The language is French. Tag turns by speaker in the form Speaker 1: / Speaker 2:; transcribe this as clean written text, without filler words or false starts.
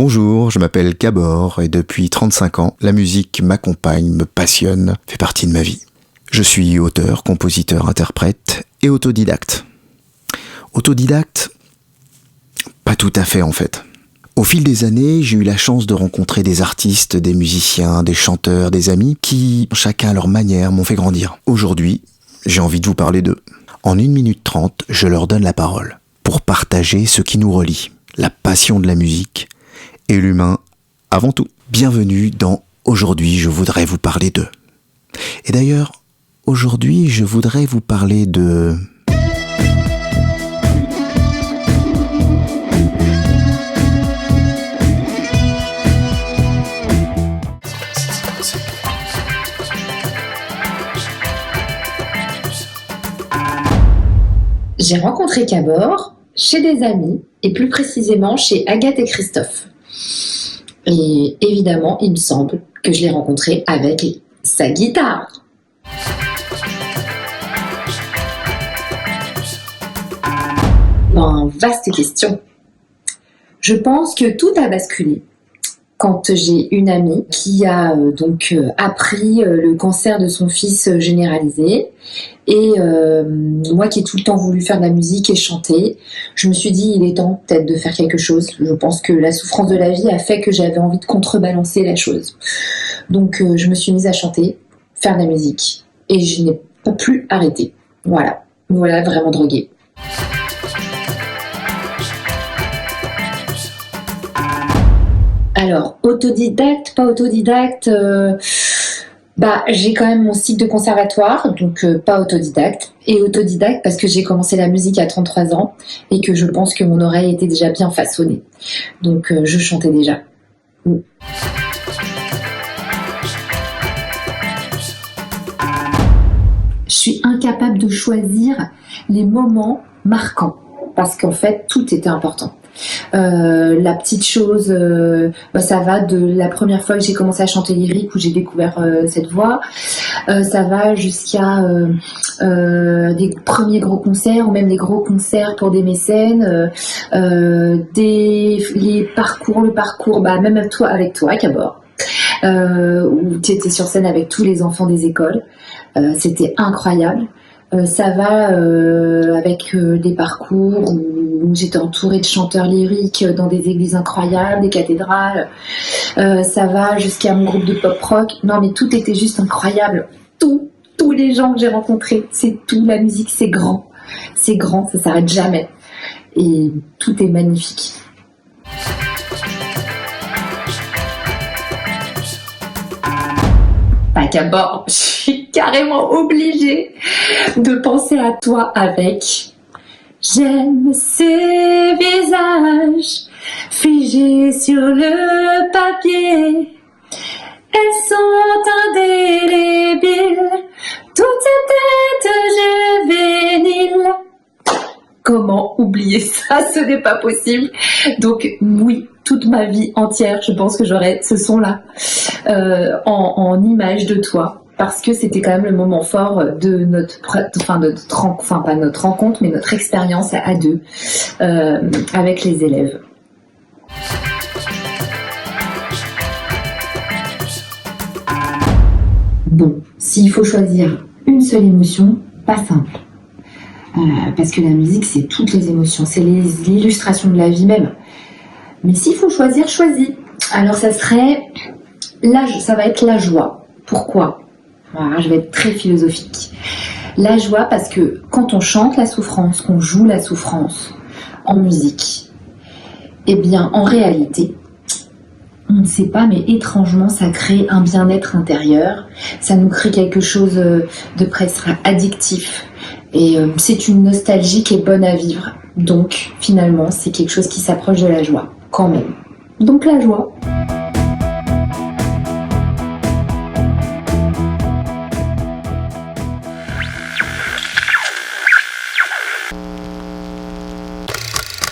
Speaker 1: Bonjour, je m'appelle Gabor et depuis 35 ans, la musique m'accompagne, me passionne, fait partie de ma vie. Je suis auteur, compositeur, interprète et autodidacte. Autodidacte, pas tout à fait en fait. Au fil des années, j'ai eu la chance de rencontrer des artistes, des musiciens, des chanteurs, des amis qui, chacun à leur manière, m'ont fait grandir. Aujourd'hui, j'ai envie de vous parler d'eux. En 1 minute 30, je leur donne la parole pour partager ce qui nous relie, la passion de la musique et l'humain avant tout. Bienvenue dans Aujourd'hui, je voudrais vous parler d'eux. Et d'ailleurs, aujourd'hui, je voudrais vous parler de...
Speaker 2: J'ai rencontré Gabor chez des amis, et plus précisément chez Agathe et Christophe. Et évidemment, il me semble que je l'ai rencontré avec sa guitare. Vaste question. Je pense que tout a basculé quand j'ai une amie qui a appris le cancer de son fils généralisé. Et moi qui ai tout le temps voulu faire de la musique et chanter, je me suis dit il est temps peut-être de faire quelque chose. Je pense que la souffrance de la vie a fait que j'avais envie de contrebalancer la chose. Donc je me suis mise à chanter, faire de la musique. Et je n'ai pas plus arrêté. Voilà, vraiment droguée. Alors, autodidacte, pas autodidacte, j'ai quand même mon cycle de conservatoire, donc pas autodidacte. Et autodidacte parce que j'ai commencé la musique à 33 ans et que je pense que mon oreille était déjà bien façonnée. Donc je chantais déjà. Je suis incapable de choisir les moments marquants parce qu'en fait, tout était important. La petite chose, ça va de la première fois que j'ai commencé à chanter lyrique où j'ai découvert cette voix, ça va jusqu'à des premiers gros concerts ou même les gros concerts pour des mécènes, le parcours, même avec toi Gabor, où tu étais sur scène avec tous les enfants des écoles, c'était incroyable. Ça va avec des parcours où j'étais entourée de chanteurs lyriques dans des églises incroyables, des cathédrales. Ça va jusqu'à mon groupe de pop-rock. Non mais tout était juste incroyable. Tous les gens que j'ai rencontrés, c'est tout. La musique, c'est grand, ça s'arrête jamais. Et tout est magnifique. Gabor, je suis carrément obligée de penser à toi avec j'aime ces visages figés sur le papier, elles sont indélébiles, toutes ces têtes juvéniles. Comment oublier ça? Ce n'est pas possible. Donc oui, toute ma vie entière, je pense que j'aurai ce son-là en image de toi, parce que c'était quand même le moment fort de notre rencontre, mais notre expérience à deux avec les élèves. Bon, s'il faut choisir une seule émotion, pas simple. Parce que la musique, c'est toutes les émotions, c'est l'illustration de la vie même. Mais s'il faut choisir, choisis. Alors ça va être la joie. Pourquoi? Voilà, je vais être très philosophique. La joie parce que quand on chante la souffrance, qu'on joue la souffrance en musique, eh bien en réalité, on ne sait pas, mais étrangement, ça crée un bien-être intérieur. Ça nous crée quelque chose de presque addictif. Et c'est une nostalgie qui est bonne à vivre. Donc, finalement, c'est quelque chose qui s'approche de la joie, quand même. Donc, la joie.